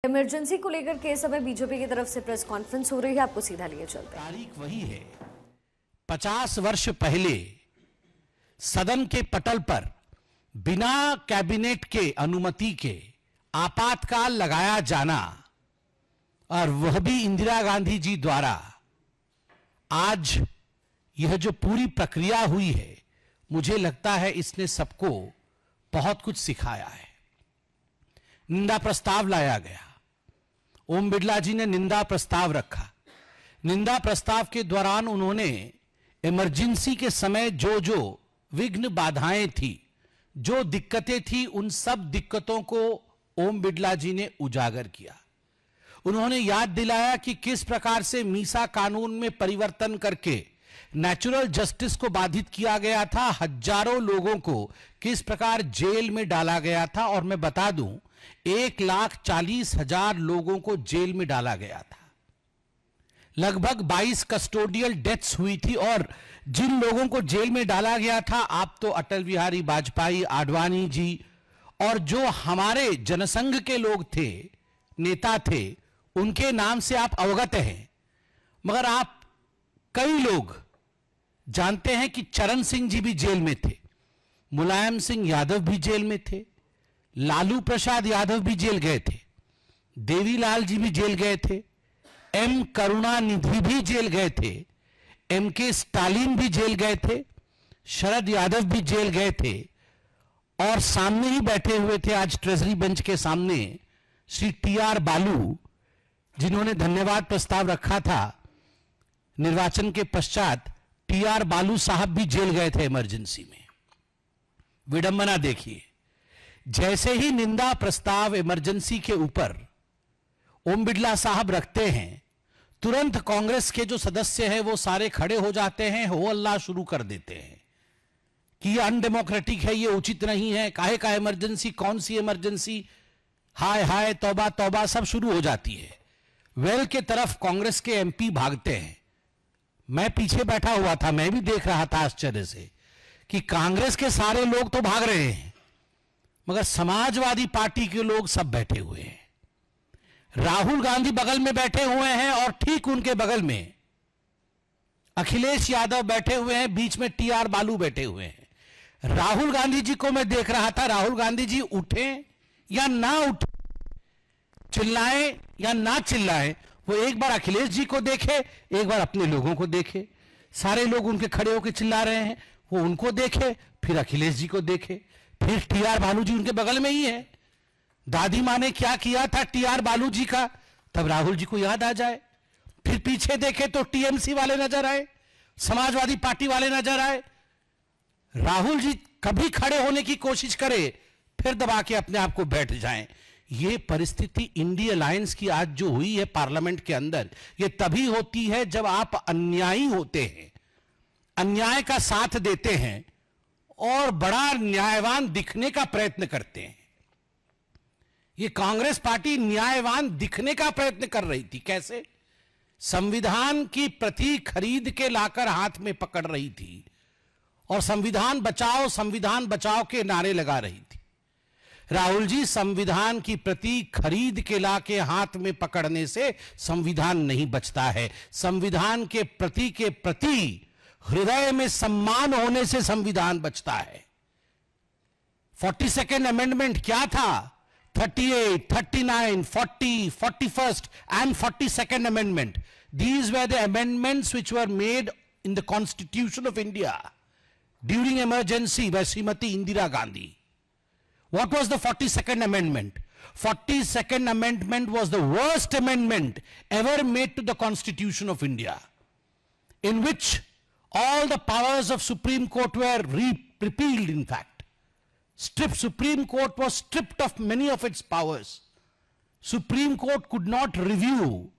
Emergency को लेकर के समय बीजेपी की तरफ से प्रेस कॉन्फ्रेंस हो रही है, आपको सीधा लिए चलते हैं। तारीख वही है, 50 वर्ष पहले सदन के पटल पर बिना कैबिनेट के अनुमति के आपातकाल लगाया जाना और वह भी इंदिरा गांधी जी द्वारा। आज यह जो पूरी प्रक्रिया हुई है, मुझे लगता है इसने सबको बहुत कुछ सिखाया है। निंदा प्रस्ताव लाया गया, ओम बिड़ला जी ने निंदा प्रस्ताव रखा। निंदा प्रस्ताव के दौरान उन्होंने इमरजेंसी के समय जो जो विघ्न बाधाएं थी, जो दिक्कतें थी, उन सब दिक्कतों को ओम बिड़ला जी ने उजागर किया। उन्होंने याद दिलाया कि किस प्रकार से मीसा कानून में परिवर्तन करके नेचुरल जस्टिस को बाधित किया गया था, हजारों लोगों को किस प्रकार जेल में डाला गया था। और मैं बता दूं, 1,40,000 लोगों को जेल में डाला गया था। लगभग 22 कस्टोडियल डेथ्स हुई थी। और जिन लोगों को जेल में डाला गया था, आप तो अटल बिहारी वाजपेयी, आडवाणी जी और जो हमारे जनसंघ के लोग थे, नेता थे, उनके नाम से आप अवगत हैं। मगर आप कई लोग जानते हैं कि चरण सिंह जी भी जेल में थे, मुलायम सिंह यादव भी जेल में थे, लालू प्रसाद यादव भी जेल गए थे, देवीलाल जी भी जेल गए थे, एम करुणानिधि भी जेल गए थे, एम के स्टालिन भी जेल गए थे, शरद यादव भी जेल गए थे। और सामने ही बैठे हुए थे आज ट्रेजरी बेंच के सामने श्री टी.आर. बालू, जिन्होंने धन्यवाद प्रस्ताव रखा था। निर्वाचन के पश्चात टी.आर. बालू साहब भी जेल गए थे इमरजेंसी में। विडंबना देखिए, जैसे ही निंदा प्रस्ताव इमरजेंसी के ऊपर ओम बिड़ला साहब रखते हैं, तुरंत कांग्रेस के जो सदस्य हैं वो सारे खड़े हो जाते हैं, हो अल्लाह शुरू कर देते हैं कि ये अनडेमोक्रेटिक है, ये उचित नहीं है, काहे का इमरजेंसी, कौन सी इमरजेंसी, हाय हाय, तौबा तौबा, सब शुरू हो जाती है। वेल के तरफ कांग्रेस के एमपी भागते हैं। मैं पीछे बैठा हुआ था, मैं भी देख रहा था आश्चर्य से कि कांग्रेस के सारे लोग तो भाग रहे हैं, मगर समाजवादी पार्टी के लोग सब बैठे हुए हैं। राहुल गांधी बगल में बैठे हुए हैं और ठीक उनके बगल में अखिलेश यादव बैठे हुए हैं, बीच में टी.आर. बालू बैठे हुए हैं। राहुल गांधी जी को मैं देख रहा था, राहुल गांधी जी उठे या ना उठे, चिल्लाएं या ना चिल्लाएं, वो एक बार अखिलेश जी को देखे, एक बार अपने लोगों को देखे। सारे लोग उनके खड़े होकर चिल्ला रहे हैं, वो उनको देखे, फिर अखिलेश जी को देखे, फिर टी.आर. बालू जी उनके बगल में ही है। दादी माँ ने क्या किया था टी.आर. बालू जी का, तब राहुल जी को याद आ जाए। फिर पीछे देखे तो टीएमसी वाले नजर आए, समाजवादी पार्टी वाले नजर आए। राहुल जी कभी खड़े होने की कोशिश करे, फिर दबा के अपने आप को बैठ जाएं। ये परिस्थिति इंडिया अलायंस की आज जो हुई है पार्लियामेंट के अंदर, ये तभी होती है जब आप अन्यायी होते हैं, अन्याय का साथ देते हैं और बड़ा न्यायवान दिखने का प्रयत्न करते हैं। ये कांग्रेस पार्टी न्यायवान दिखने का प्रयत्न कर रही थी। कैसे? संविधान की प्रति खरीद के लाकर हाथ में पकड़ रही थी और संविधान बचाओ के नारे लगा रही थी। राहुल जी, संविधान की प्रति खरीद के लाके हाथ में पकड़ने से संविधान नहीं बचता है। संविधान के प्रति हृदय में सम्मान होने से संविधान बचता है। 42nd अमेंडमेंट क्या था? 38, 39, 40, 41st and 42nd amendment. These were the amendments which were made in the Constitution of India during emergency by Srimati Indira Gandhi. What was the 42nd amendment? 42nd amendment was the worst amendment ever made to the Constitution of India, in which all the powers of Supreme Court were repealed, in fact. Supreme Court was stripped of many of its powers. Supreme Court could not review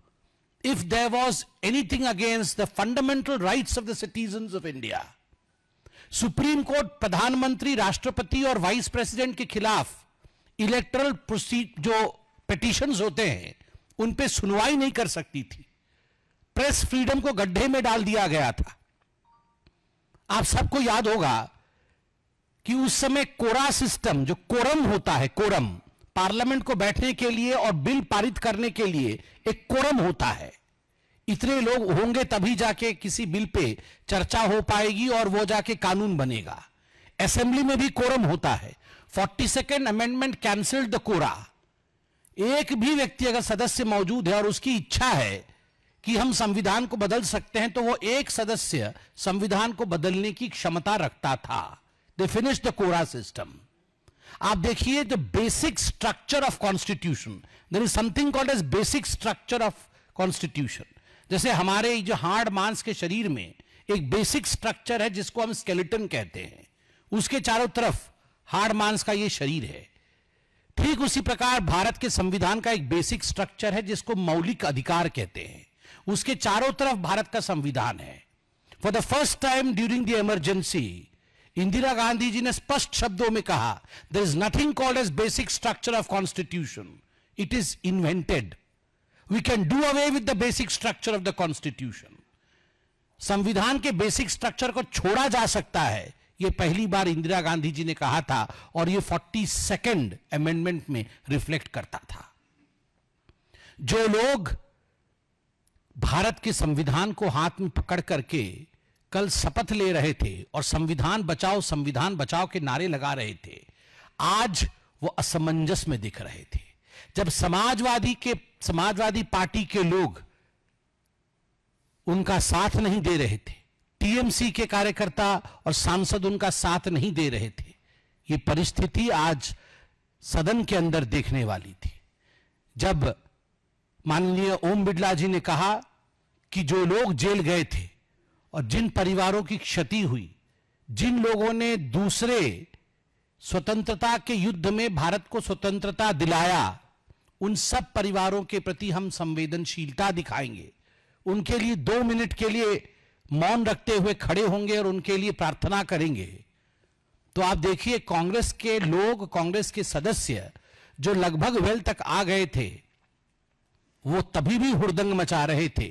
if there was anything against the fundamental rights of the citizens of India. Supreme court प्रधानमंत्री, राष्ट्रपति और vice president के खिलाफ electoral जो petitions होते हैं, उन पे सुनवाई नहीं कर सकती थी। प्रेस फ्रीडम को गड्ढे में डाल दिया गया था। आप सबको याद होगा कि उस समय कोरा सिस्टम, जो कोरम होता है, कोरम पार्लियामेंट को बैठने के लिए और बिल पारित करने के लिए एक कोरम होता है। इतने लोग होंगे तभी जाके किसी बिल पे चर्चा हो पाएगी और वो जाके कानून बनेगा। असेंबली में भी कोरम होता है। 42nd अमेंडमेंट कैंसल्ड द कोरा। एक भी व्यक्ति अगर सदस्य मौजूद है और उसकी इच्छा है कि हम संविधान को बदल सकते हैं, तो वो एक सदस्य संविधान को बदलने की क्षमता रखता था। They finish the quota system. आप देखिए the basic structure of constitution, there is something called as basic structure of constitution. जैसे हमारे जो हाड़ मांस के शरीर में एक बेसिक स्ट्रक्चर है जिसको हम स्केलेटन कहते हैं, उसके चारों तरफ हाड़ मांस का ये शरीर है। ठीक उसी प्रकार भारत के संविधान का एक बेसिक स्ट्रक्चर है जिसको मौलिक अधिकार कहते हैं, उसके चारों तरफ भारत का संविधान है। For the first time during the emergency Indira Gandhi ji ने स्पष्ट शब्दों में कहा, there is nothing called as basic structure of constitution, it is invented. We can do away with the basic structure of the constitution. संविधान के बेसिक स्ट्रक्चर को छोड़ा जा सकता है, यह पहली बार इंदिरा गांधी जी ने कहा था और यह 42nd अमेंडमेंट में रिफ्लेक्ट करता था। जो लोग भारत के संविधान को हाथ में पकड़ करके कल शपथ ले रहे थे और संविधान बचाओ के नारे लगा रहे थे, आज वो असमंजस में दिख रहे थे। जब समाजवादी पार्टी के लोग उनका साथ नहीं दे रहे थे, टीएमसी के कार्यकर्ता और सांसद उनका साथ नहीं दे रहे थे, ये परिस्थिति आज सदन के अंदर देखने वाली थी। जब माननीय ओम बिड़ला जी ने कहा कि जो लोग जेल गए थे और जिन परिवारों की क्षति हुई, जिन लोगों ने दूसरे स्वतंत्रता के युद्ध में भारत को स्वतंत्रता दिलाया, उन सब परिवारों के प्रति हम संवेदनशीलता दिखाएंगे, उनके लिए 2 मिनट के लिए मौन रखते हुए खड़े होंगे और उनके लिए प्रार्थना करेंगे। तो आप देखिए कांग्रेस के लोग, कांग्रेस के सदस्य जो लगभग वेल तक आ गए थे, वो तभी भी हुड़दंग मचा रहे थे